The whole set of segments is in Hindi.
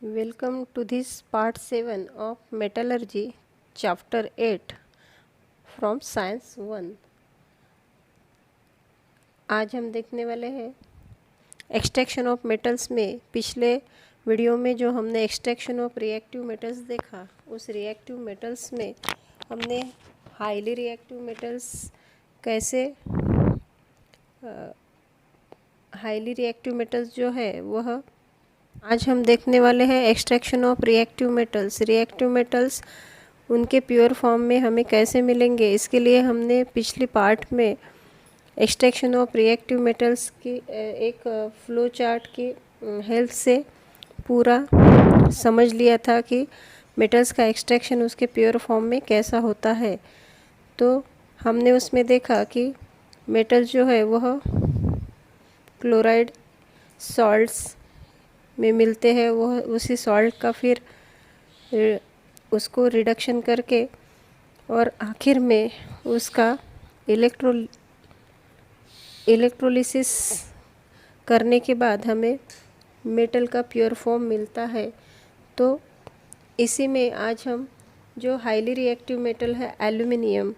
Welcome to this part 7 of Metallurgy, Chapter 8 from Science 1। आज हम देखने वाले हैं एक्सट्रैक्शन ऑफ मेटल्स में पिछले वीडियो में जो हमने एक्सट्रैक्शन ऑफ रिएक्टिव मेटल्स देखा, उस रिएक्टिव मेटल्स में हमने हाईली रिएक्टिव मेटल्स कैसे हाईली रिएक्टिव मेटल्स जो है वह आज हम देखने वाले हैं extraction of reactive metals. Reactive metals उनके प्योर फॉर्म में हमें कैसे मिलेंगे, इसके लिए हमने पिछली पार्ट में एक्सट्रैक्शन ऑफ रिएक्टिव मेटल्स की एक फ्लो चार्ट की हेल्प से पूरा समझ लिया था कि मेटल्स का एक्सट्रैक्शन उसके प्योर फॉर्म में कैसा होता है। तो हमने उसमें देखा कि मेटल्स जो है वह क्लोराइड सॉल्ट्स में मिलते हैं, वह उसी सॉल्ट का फिर उसको रिडक्शन करके और आखिर में उसका इलेक्ट्रोलिसिस करने के बाद हमें मेटल का प्योर फॉर्म मिलता है। तो इसी में आज हम जो हाईली रिएक्टिव मेटल है एल्यूमिनियम,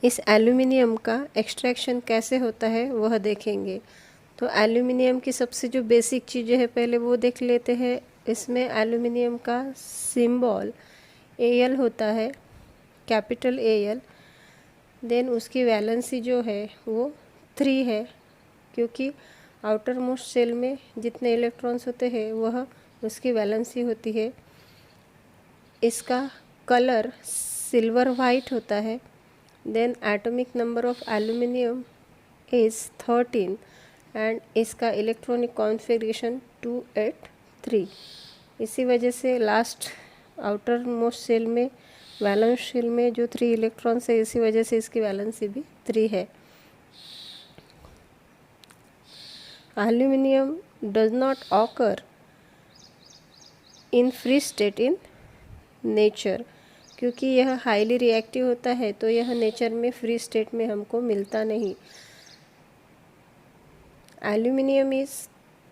इस एल्यूमिनियम का एक्सट्रैक्शन कैसे होता है वह देखेंगे। तो एल्यूमिनियम की सबसे जो बेसिक चीज़ें हैं पहले वो देख लेते हैं। इसमें एल्यूमिनियम का सिंबल Al होता है, कैपिटल Al। देन उसकी वैलेंसी जो है वो 3 है, क्योंकि आउटर मोस्ट शेल में जितने इलेक्ट्रॉन्स होते हैं वह उसकी वैलेंसी होती है। इसका कलर सिल्वर वाइट होता है। Then atomic number of aluminium is 13 and इसका इलेक्ट्रॉनिक कॉन्फ़िगरेशन 283। इसी वजह से लास्ट आउटर मोस्ट शेल में वैलेंस शेल में जो 3 इलेक्ट्रॉन्स है, इसी वजह से इसकी वैलेंसी भी 3 है। Aluminium does not occur in free state in nature, क्योंकि यह हाईली रिएक्टिव होता है तो यह नेचर में फ्री स्टेट में हमको मिलता नहीं। Aluminium is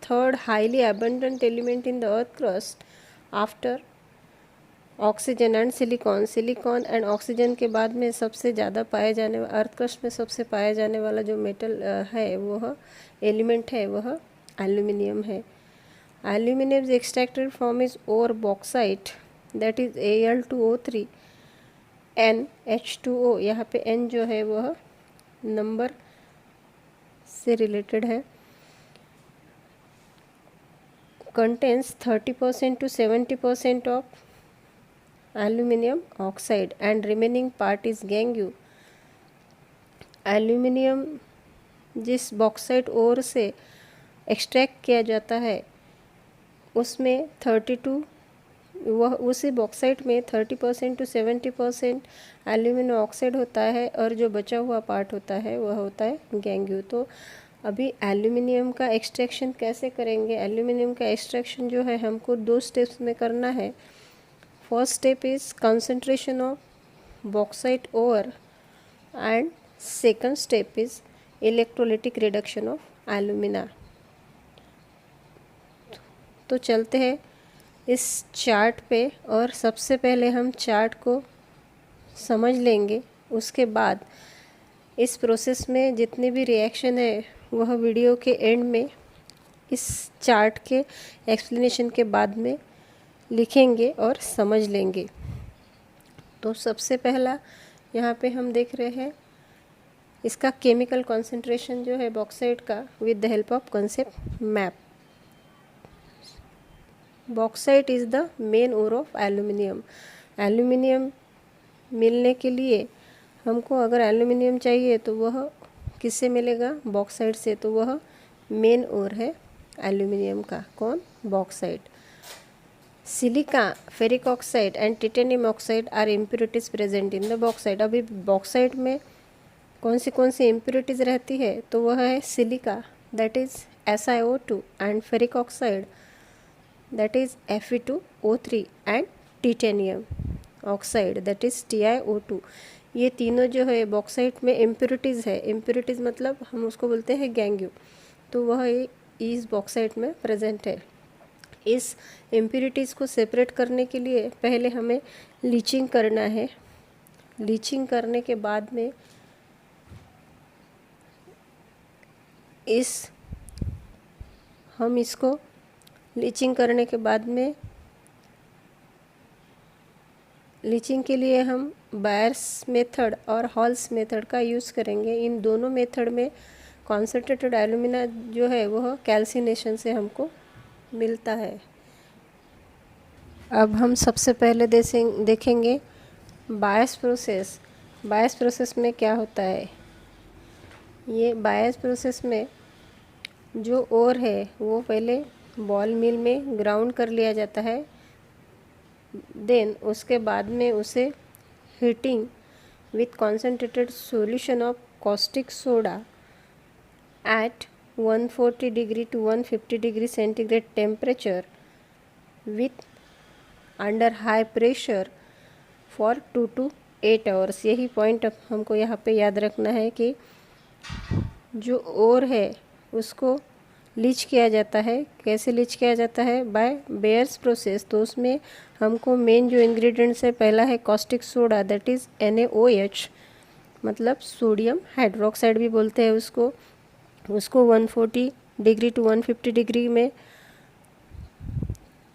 third highly abundant element in the earth crust after oxygen and silicon. Silicon and oxygen के बाद में सबसे ज़्यादा पाए जाने अर्थ क्रस्ट में सबसे पाया जाने वाला जो मेटल है वह एलिमेंट है वह एल्यूमिनियम है। Aluminium extracted from is ore bauxite that is Al2O3 NH2O। यहाँ पे N जो है वह नंबर से रिलेटेड है। contains 30% to 70% of aluminum oxide and remaining part is gangue। Aluminium जिस बॉक्साइट ओर से एक्सट्रैक्ट किया जाता है उसमें 32 वह उसी बॉक्साइट में 30% to 70% एल्यूमिनियम ऑक्साइड होता है और जो बचा हुआ पार्ट होता है वह होता है गैंग्यू। तो अभी एल्यूमिनियम का एक्सट्रैक्शन कैसे करेंगे। एल्यूमिनियम का एक्सट्रैक्शन जो है हमको 2 स्टेप्स में करना है। First step is concentration of bauxite ore and second step is electrolytic reduction of alumina. तो चलते हैं इस चार्ट पे और सबसे पहले हम चार्ट को समझ लेंगे। उसके बाद इस प्रोसेस में जितने भी रिएक्शन है वह वीडियो के एंड में इस चार्ट के एक्सप्लेनेशन के बाद में लिखेंगे और समझ लेंगे। तो सबसे पहला यहाँ पे हम देख रहे हैं इसका केमिकल कॉन्सेंट्रेशन जो है बॉक्साइट का with the help of concept map. Bauxite is the main ore of aluminium. Aluminium मिलने के लिए हमको अगर एल्यूमिनियम चाहिए तो वह किससे मिलेगा, बॉक्साइट से। तो वह मेन ओर है एल्यूमिनियम का, कौन, bauxite. Silica, ferric oxide and titanium oxide are impurities present in the bauxite. अभी बॉक्साइट में कौन सी इम्प्योरिटीज रहती है, तो वह है silica that is SiO2 and ferric oxide that is Fe2O3 and titanium oxide that is TiO2। ये तीनों जो है बॉक्साइट में इम्प्योरिटीज़ है। इम्प्योरिटीज़ मतलब हम उसको बोलते हैं गैंग्यू। तो वह इस बॉक्साइट में प्रेजेंट है। इस इम्प्यूरिटीज़ को सेपरेट करने के लिए पहले हमें लीचिंग करना है। लीचिंग करने के बाद में हम इसको लीचिंग करने के बाद में लीचिंग के लिए हम बायर्स मेथड और हॉल्स मेथड का यूज़ करेंगे। इन दोनों मेथड में कॉन्सेंट्रेटेड एल्यूमिना जो है वह कैल्सिनेशन से हमको मिलता है। अब हम सबसे पहले देखेंगे बायस प्रोसेस। बायस प्रोसेस में क्या होता है? ये बायस प्रोसेस में जो ओर है वो पहले बॉल मिल में ग्राउंड कर लिया जाता है। देन उसके बाद में उसे heating with concentrated solution of caustic soda at 140 degree to 150 degree centigrade temperature with under high pressure for 2 to 8 hours. यही पॉइंट अब हमको यहाँ पे याद रखना है कि जो ओर है उसको लीच किया जाता है। कैसे लीच किया जाता है? By Bayer's process. तो उसमें हमको मेन जो इंग्रेडिएंट्स है, पहला है caustic soda, that is NaOH, मतलब सोडियम हाइड्रोक्साइड भी बोलते हैं उसको 140 डिग्री टू 150 डिग्री में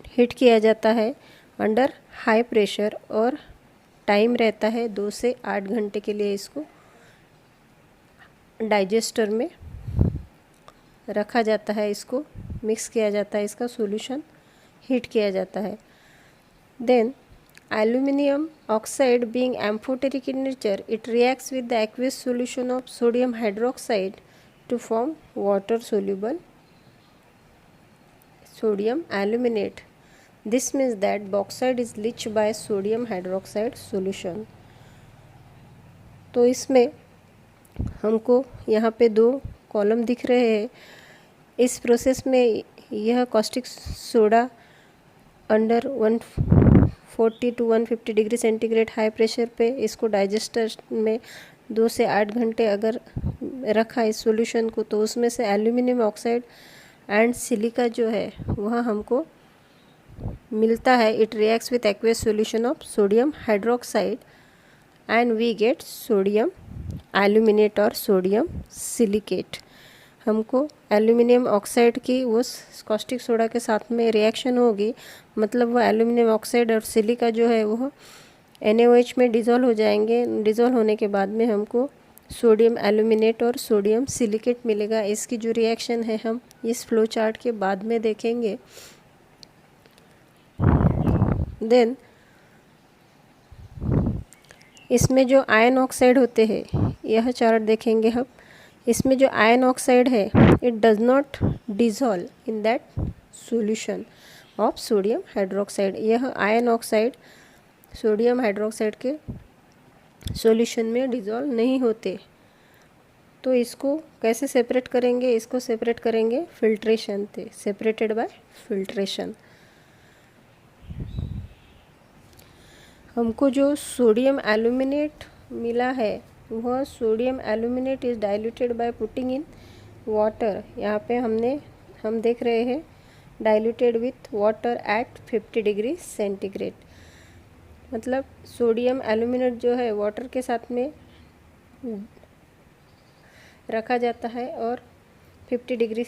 हीट किया जाता है अंडर हाई प्रेशर, और टाइम रहता है 2 से 8 घंटे के लिए। इसको डाइजेस्टर में रखा जाता है, इसको मिक्स किया जाता है, इसका सॉल्यूशन हीट किया जाता है। Then aluminium oxide being amphoteric in nature, it reacts with the aqueous solution of sodium hydroxide to form water soluble sodium aluminate. This means that bauxite is leached by sodium hydroxide solution. तो इसमें हमको यहाँ पे 2 कॉलम दिख रहे हैं। इस प्रोसेस में यह caustic soda under 140 to 150 degree centigrade high pressure पे इसको डाइजेस्टर में 2 से 8 घंटे अगर रखा इस सॉल्यूशन को, तो उसमें से एल्यूमिनियम ऑक्साइड एंड सिलिका जो है वह हमको मिलता है। It reacts with aqueous solution of sodium hydroxide and we get sodium aluminate और सोडियम सिलिकेट। हमको एल्यूमिनियम ऑक्साइड की उस कॉस्टिक सोडा के साथ में रिएक्शन होगी, मतलब वह एल्यूमिनियम ऑक्साइड और सिलिका जो है वह NaOH में डिज़ोल्व हो जाएंगे। डिज़ोल्व होने के बाद में हमको सोडियम एल्यूमिनेट और सोडियम सिलिकेट मिलेगा। इसकी जो रिएक्शन है हम इस फ्लो चार्ट के बाद में देखेंगे। देन इसमें जो आयन ऑक्साइड होते हैं, यह चार्ट देखेंगे हम। इसमें जो आयन ऑक्साइड है, it does not dissolve in that solution of sodium hydroxide. यह आयन ऑक्साइड सोडियम हाइड्रोक्साइड के सॉल्यूशन में डिज़ोल्व नहीं होते। तो इसको कैसे सेपरेट करेंगे? इसको सेपरेट करेंगे फिल्ट्रेशन से, सेपरेटेड बाय फिल्ट्रेशन। हमको जो सोडियम एल्यूमिनेट मिला है वह sodium aluminate is diluted by putting in water. यहाँ पे हम देख रहे हैं diluted with water at 50 degree centigrade. मतलब सोडियम एल्यूमिनेट जो है वाटर के साथ में रखा जाता है और 50 डिग्री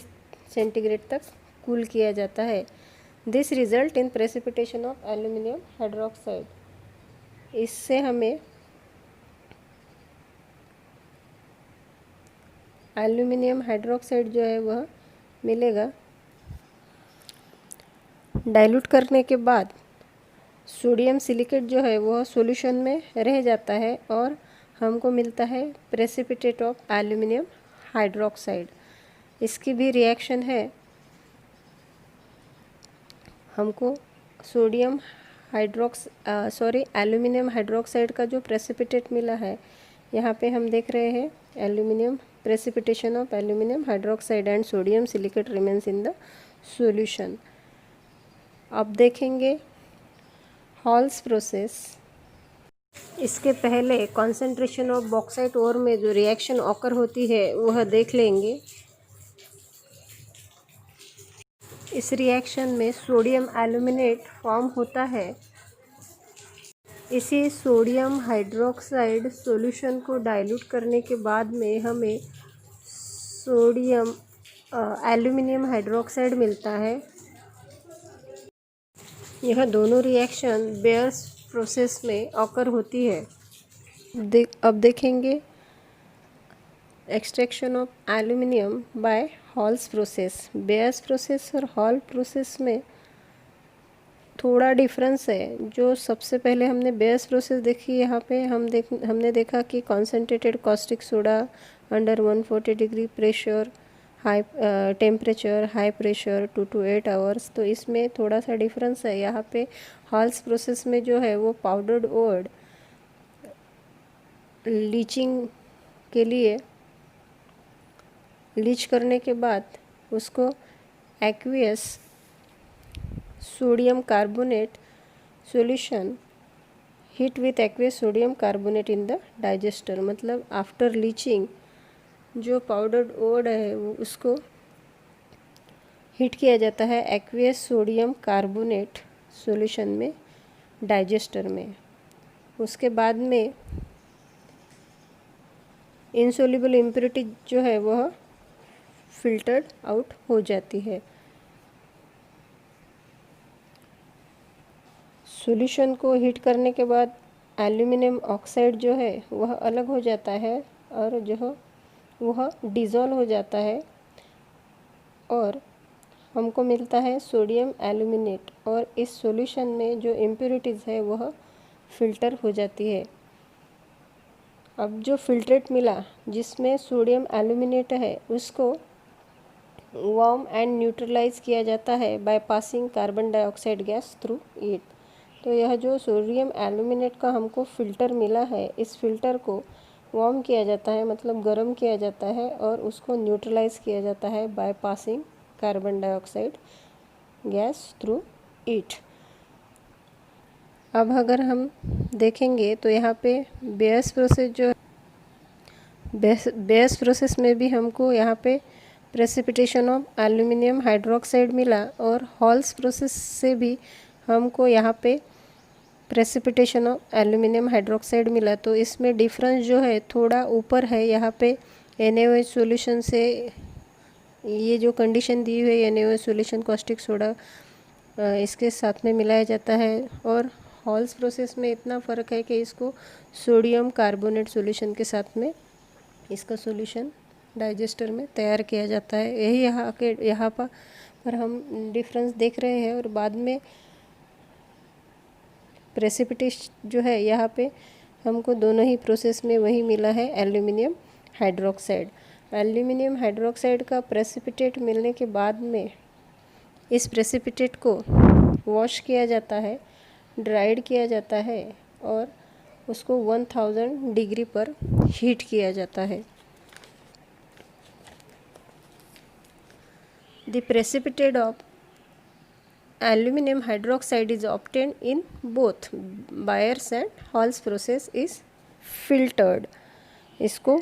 सेंटीग्रेड तक कूल किया जाता है। This result in precipitation of aluminium hydroxide. इससे हमें एल्यूमिनियम हाइड्रोक्साइड जो है वह मिलेगा। डाइल्यूट करने के बाद सोडियम सिलिकेट जो है वह सॉल्यूशन में रह जाता है और हमको मिलता है प्रेसिपिटेट ऑफ एल्यूमिनियम हाइड्रोक्साइड। इसकी भी रिएक्शन है। हमको एल्यूमिनियम हाइड्रोक्साइड का जो प्रेसिपिटेट मिला है, यहाँ पे हम देख रहे हैं aluminium precipitation of aluminium hydroxide and sodium silicate remains in the solution. अब देखेंगे हॉल्स प्रोसेस। इसके पहले कॉन्सेंट्रेशन ऑफ बॉक्साइट ओर में जो रिएक्शन ऑकर होती है वह देख लेंगे। इस रिएक्शन में सोडियम एल्यूमिनेट फॉर्म होता है। इसी सोडियम हाइड्रोक्साइड सॉल्यूशन को डाइल्यूट करने के बाद में हमें सोडियम एल्यूमिनियम हाइड्रोक्साइड मिलता है। यह दोनों रिएक्शन बेयर्स प्रोसेस में ऑकर होती है। अब देखेंगे extraction of aluminium by Hall's process. Bayer's process और हॉल प्रोसेस में थोड़ा डिफरेंस है। जो सबसे पहले हमने बेयर्स प्रोसेस देखी, यहाँ पे हमने देखा कि concentrated caustic soda under 140 degree pressure high temperature high pressure 2 to 8 hours. तो इसमें थोड़ा सा डिफरेंस है। यहाँ पे हॉल्स प्रोसेस में जो है वो पाउडर्ड ओड लीचिंग के लिए लीच करने के बाद उसको aqueous sodium carbonate solution heat with aqueous sodium carbonate in the digester. मतलब आफ्टर लीचिंग जो पाउडर्ड ओड है वो उसको हीट किया जाता है एक्वियस सोडियम कार्बोनेट सॉल्यूशन में डाइजेस्टर में। उसके बाद में इनसोल्युबल इम्प्योरिटी जो है वह फिल्टर्ड आउट हो जाती है। सॉल्यूशन को हीट करने के बाद एल्यूमिनियम ऑक्साइड जो है वह अलग हो जाता है और जो वह डिज़ोल्व हो जाता है और हमको मिलता है सोडियम एल्यूमिनेट। और इस सॉल्यूशन में जो इम्प्योरिटीज़ है वह फिल्टर हो जाती है। अब जो फिल्ट्रेट मिला जिसमें सोडियम एल्यूमिनेट है उसको वार्म एंड न्यूट्रलाइज किया जाता है by passing carbon dioxide gas through it. तो यह जो सोडियम एल्यूमिनेट का हमको फ़िल्टर मिला है, इस फ़िल्टर को वार्म किया जाता है, मतलब गर्म किया जाता है और उसको न्यूट्रलाइज किया जाता है by passing carbon dioxide gas through it. अब अगर हम देखेंगे तो यहाँ पे बेयर्स प्रोसेस जो बेयर्स प्रोसेस में भी हमको यहाँ पे प्रेसिपिटेशन ऑफ एल्यूमिनियम हाइड्रोक्साइड मिला और हॉल्स प्रोसेस से भी हमको यहाँ पे प्रेसिपिटेशन ऑफ एल्यूमिनियम हाइड्रोक्साइड मिला। तो इसमें डिफरेंस जो है थोड़ा ऊपर है। यहाँ पे NaOH सॉल्यूशन से ये जो कंडीशन दी हुई है NaOH सॉल्यूशन कॉस्टिक सोडा इसके साथ में मिलाया जाता है और हॉल्स प्रोसेस में इतना फ़र्क है कि इसको सोडियम कार्बोनेट सॉल्यूशन के साथ में इसका सॉल्यूशन डाइजेस्टर में तैयार किया जाता है। यही यहाँ पर हम डिफरेंस देख रहे हैं। और बाद में प्रेसिपिटेशन जो है यहाँ पे हमको दोनों ही प्रोसेस में वही मिला है एल्यूमिनियम हाइड्रोक्साइड। एल्यूमिनियम हाइड्रोक्साइड का प्रेसिपिटेट मिलने के बाद में इस प्रेसिपिटेट को वॉश किया जाता है, ड्राइड किया जाता है और उसको 1000 डिग्री पर हीट किया जाता है। The precipitate of aluminum hydroxide is obtained in both Byers and Hall's process is filtered। इसको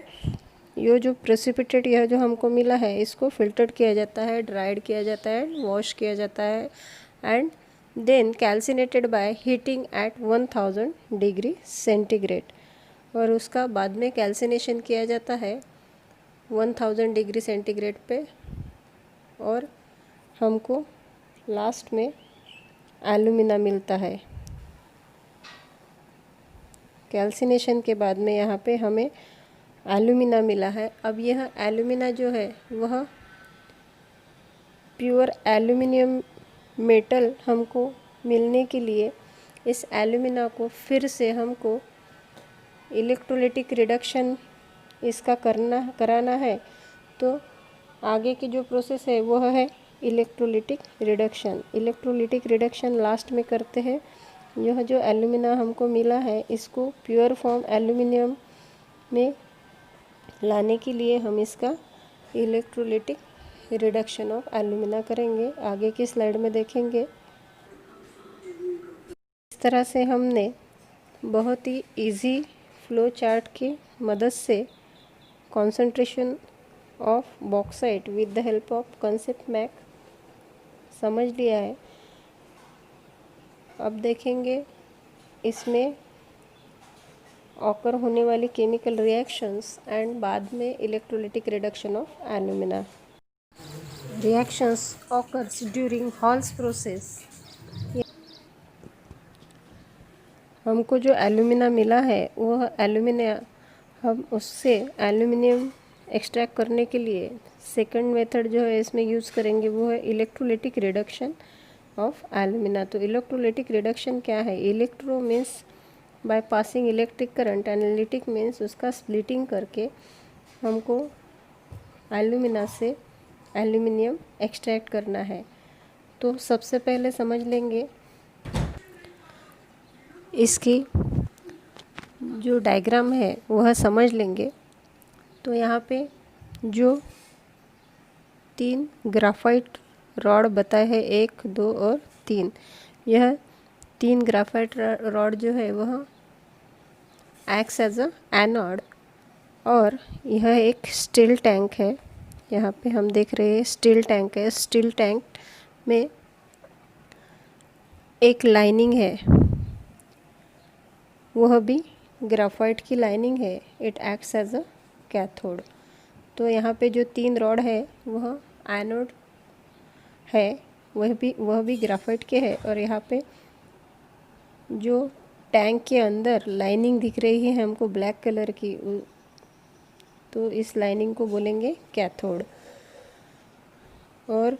ये जो प्रेसिपिटेट यह जो हमको मिला है इसको फिल्टर्ड किया जाता है, ड्राइड किया जाता है, वॉश किया जाता है and then calcinated by heating at 1000 degree centigrade. और उसका बाद में कैल्सिनेशन किया जाता है 1000 डिग्री सेंटीग्रेड पे और हमको लास्ट में एल्यूमिना मिलता है। कैल्सिनेशन के बाद में यहाँ पे हमें एल्यूमिना मिला है। अब यह एल्यूमिना जो है वह प्योर एल्यूमिनियम मेटल हमको मिलने के लिए इस एल्यूमिना को फिर से हमको इलेक्ट्रोलिटिक रिडक्शन इसका कराना है। तो आगे की जो प्रोसेस है वह है electrolytic reduction. Electrolytic reduction last में करते हैं। यह जो एल्यूमिना हमको मिला है इसको प्योर फॉर्म एल्यूमिनियम में लाने के लिए हम इसका इलेक्ट्रोलिटिक रिडक्शन ऑफ एल्यूमिना करेंगे। आगे की स्लाइड में देखेंगे। इस तरह से हमने बहुत ही इजी फ्लो चार्ट की मदद से concentration of bauxite with the help of concept map समझ लिया है। अब देखेंगे इसमें ऑकर होने वाली केमिकल रिएक्शंस एंड बाद में electrolytic reduction of alumina. Reactions occurs during halls process. हमको जो एल्यूमिना मिला है वह एल्यूमिना हम उससे एल्यूमिनियम एक्सट्रैक्ट करने के लिए सेकंड मेथड जो है इसमें यूज़ करेंगे वो है इलेक्ट्रोलिटिक रिडक्शन ऑफ एल्यूमिना। तो इलेक्ट्रोलिटिक रिडक्शन क्या है? Electro means by passing electric current, analytic means उसका स्प्लिटिंग करके हमको एल्यूमिना से एल्यूमिनियम एक्सट्रैक्ट करना है। तो सबसे पहले समझ लेंगे इसकी जो डायग्राम है वह समझ लेंगे। तो यहाँ पे जो 3 ग्राफाइट रॉड बताए हैं, 1, 2 और 3, यह 3 ग्राफाइट रॉड जो है वह एक्ट्स एज अ एनोड। और यह एक स्टील टैंक है, यहाँ पे हम देख रहे हैं स्टील टैंक है। स्टील टैंक में एक लाइनिंग है, वह भी ग्राफाइट की लाइनिंग है। It acts as a cathode. तो यहाँ पे जो 3 रॉड है वह एनोड है, वह भी ग्राफाइट के है। और यहाँ पे जो टैंक के अंदर लाइनिंग दिख रही है हमको ब्लैक कलर की, तो इस लाइनिंग को बोलेंगे कैथोड। और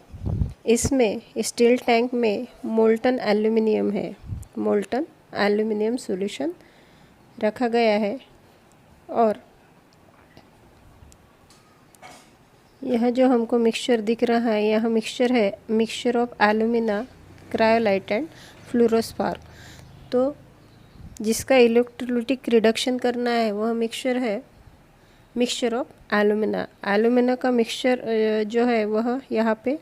इसमें स्टील टैंक में मोल्टन एल्यूमिनियम है, मोल्टन एल्यूमिनियम सॉल्यूशन रखा गया है। और यह जो हमको मिक्सचर दिख रहा है, यह मिक्सचर है mixture of alumina, cryolite and fluorspar. तो जिसका इलेक्ट्रोलिटिक रिडक्शन करना है वह मिक्सचर है मिक्सचर ऑफ एल्यूमिना। एल्यूमिना का मिक्सचर जो है वह यहाँ पे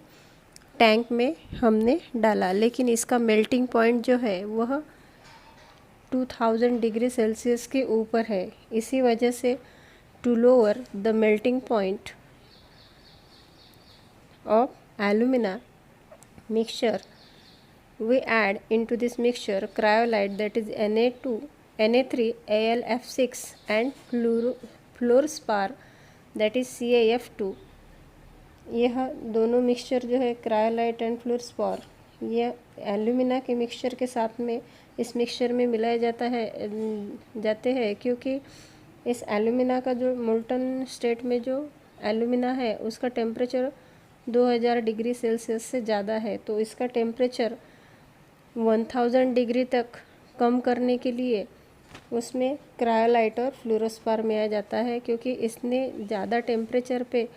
टैंक में हमने डाला, लेकिन इसका मेल्टिंग पॉइंट जो है वह 2000 डिग्री सेल्सियस के ऊपर है। इसी वजह से to lower the melting point of alumina mixture, we add into this mixture cryolite, that is Na3Al(F6) and fluorspar, that is CaF2। यह दोनों मिक्सचर जो है क्रायोलाइट एंड फ्लोरस्पार, यह एल्यूमिना के मिक्सचर के साथ में इस मिक्सचर में मिलाया जाते हैं, क्योंकि इस एल्यूमिना का जो मोल्टन स्टेट में जो एल्यूमिना है उसका टेम्परेचर 2000 डिग्री सेल्सियस से ज़्यादा है। तो इसका टेम्परेचर 1000 डिग्री तक कम करने के लिए उसमें क्रायोलाइट और फ्लोरोस्पार में आ जाता है, क्योंकि इसने ज़्यादा टेम्परेचर पे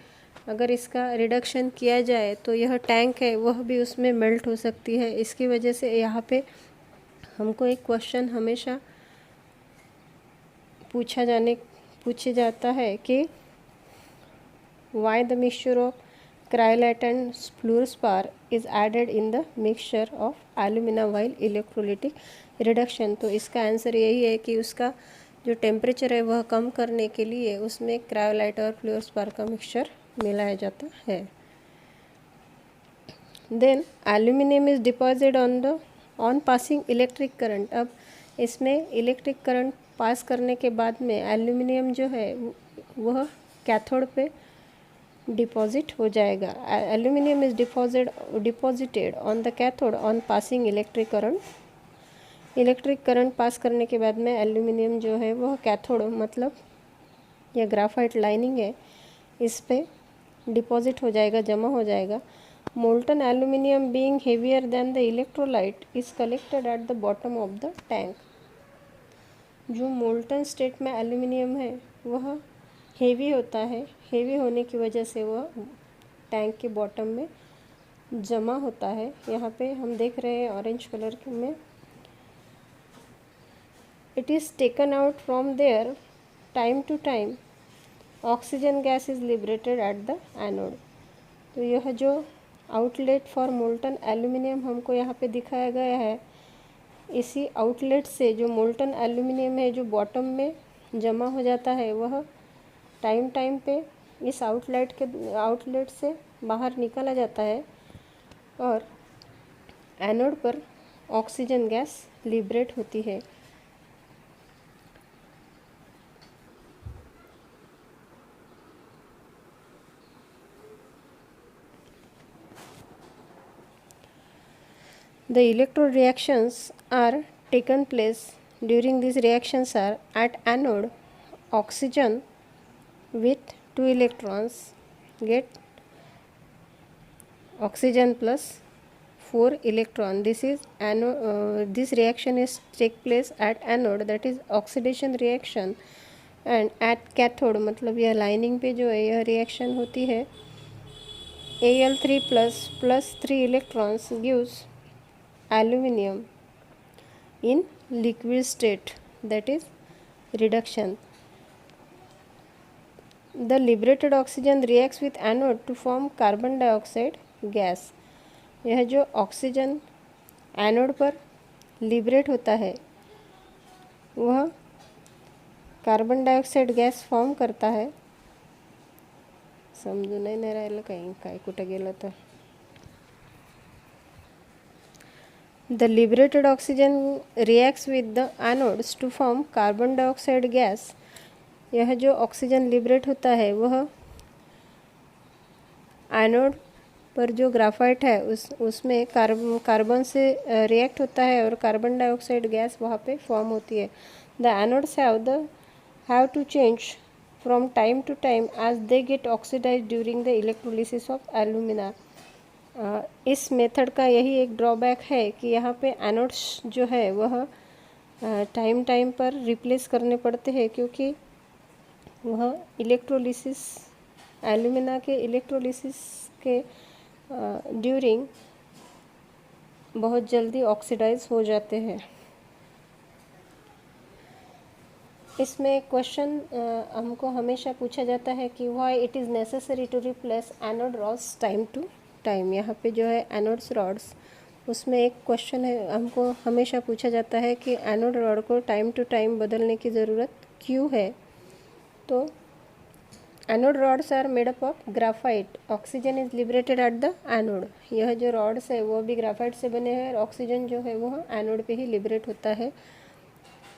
अगर इसका रिडक्शन किया जाए तो यह टैंक है वह भी उसमें मेल्ट हो सकती है। इसकी वजह से यहाँ पे हमको एक क्वेश्चन हमेशा पूछे जाता है कि why the mixture of cryolite and fluorspar is added in the mixture of alumina while electrolytic reduction। तो इसका आंसर यही है कि उसका जो टेम्परेचर है वह कम करने के लिए उसमें क्रायोलाइट और फ्लोरस्पार का मिक्सचर मिलाया जाता है। Then aluminium is deposit on passing electric current. अब इसमें इलेक्ट्रिक करंट पास करने के बाद में एल्यूमिनियम जो है वह कैथोड पे डिपॉजिट हो जाएगा। Aluminium is deposited on the cathode on passing electric current. Electric current pass करने के बाद में एल्यूमिनियम जो है वह कैथोड, मतलब यह ग्राफाइट लाइनिंग है, इस पे डिपॉजिट हो जाएगा, जमा हो जाएगा। Molten aluminium being heavier than the electrolyte is collected at the bottom of the tank. जो मोल्टन स्टेट में एल्यूमिनियम है वह हेवी होता है, हेवी होने की वजह से वह टैंक के बॉटम में जमा होता है। यहाँ पे हम देख रहे हैं ऑरेंज कलर में, it is taken out from there time to time, oxygen gas is liberated at the anode. तो यह जो आउटलेट फॉर मोल्टन एल्यूमिनियम हमको यहाँ पे दिखाया गया है, इसी आउटलेट से जो मोल्टन एल्यूमिनियम है जो बॉटम में जमा हो जाता है वह टाइम पे इस आउटलेट से बाहर निकाला जाता है और एनोड पर ऑक्सीजन गैस लिबरेट होती है। The electrode reactions are taken place during these reactions are at anode oxygen with 2 electrons get oxygen plus 4 electron. This reaction is take place at anode, that is oxidation reaction, and at cathode मतलब यह लाइनिंग पे जो है यह रिएक्शन होती है। Al3 plus 3 electrons gives aluminium in liquid state, that is reduction. The liberated oxygen reacts with anode to form carbon dioxide gas. यह जो ऑक्सीजन एनोड पर लिबरेट होता है वह कार्बन डाइऑक्साइड गॅस फॉर्म करता है। समजून नाही राहिलं काही काय कुठं गेलं तर। The liberated oxygen reacts with the anodes to form carbon dioxide gas. यह जो ऑक्सीजन लिबरेट होता है वह एनोड पर जो ग्राफाइट है उसमें कार्बन से रिएक्ट होता है और कार्बन डाइऑक्साइड गैस वहाँ पे फॉर्म होती है। The anodes have to change from time to time as they get oxidise during the electrolysis of alumina. इस मेथड का यही एक ड्रॉबैक है कि यहाँ पे एनोड्स जो है वह टाइम पर रिप्लेस करने पड़ते हैं, क्योंकि वह इलेक्ट्रोलिसिस एल्यूमिना के इलेक्ट्रोलिसिस के ड्यूरिंग बहुत जल्दी ऑक्सीडाइज हो जाते हैं। इसमें क्वेश्चन हमको हमेशा पूछा जाता है कि why it is necessary to replace anode rods time to time. यहाँ पे जो है एनोड्स रॉड्स, उसमें एक क्वेश्चन है हमको हमेशा पूछा जाता है कि एनोड रॉड को टाइम टू टाइम बदलने की ज़रूरत क्यों है। तो anode rods are made up of graphite, oxygen is liberated at the anode. यह जो रॉड्स है वो भी ग्राफाइट से बने हैं और ऑक्सीजन जो है वह एनोड पे ही लिबरेट होता है।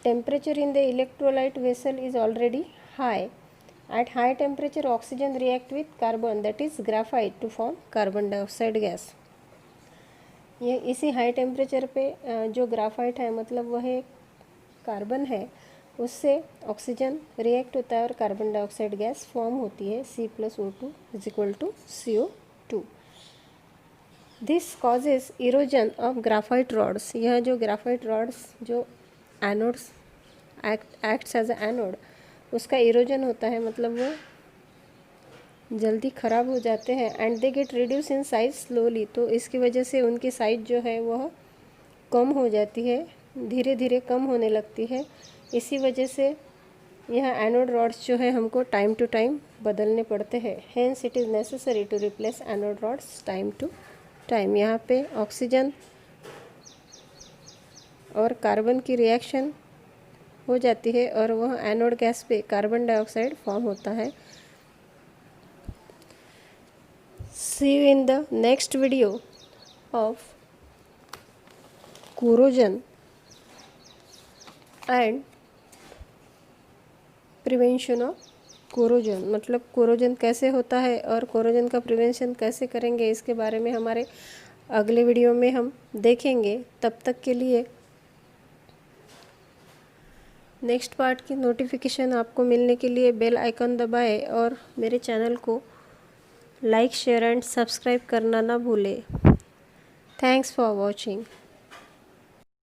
Temperature in the electrolyte vessel is already high. At high temperature oxygen react with carbon, that is graphite, to form carbon dioxide gas. ये इसी हाई टेम्परेचर पे जो ग्राफाइट है मतलब वह एक कार्बन है, उससे ऑक्सीजन रिएक्ट होता है और कार्बन डाइऑक्साइड गैस फॉर्म होती है C+O2 = CO2। This causes erosion of graphite rods. यह जो ग्राफाइट रॉड्स जो anodes acts as a anode, उसका इरोजन होता है, मतलब वो जल्दी ख़राब हो जाते हैं। And they get reduce in size slowly, तो इसकी वजह से उनकी साइज जो है वह कम हो जाती है, धीरे धीरे कम होने लगती है। इसी वजह से यह एनोड रॉड्स जो है हमको टाइम टू टाइम बदलने पड़ते हैं। Hence it is necessary to replace anode rods time to time. यहाँ पे ऑक्सीजन और कार्बन की रिएक्शन हो जाती है और वह एनोड गैस पे कार्बन डाइऑक्साइड फॉर्म होता है। See you in the next video of corrosion and prevention of corrosion, मतलब कोरोजन कैसे होता है और कोरोजन का प्रिवेंशन कैसे करेंगे, इसके बारे में हमारे अगले वीडियो में हम देखेंगे। तब तक के लिए नेक्स्ट पार्ट की नोटिफिकेशन आपको मिलने के लिए बेल आइकन दबाएं और मेरे चैनल को लाइक शेयर एंड सब्सक्राइब करना ना भूलें। Thanks for watching.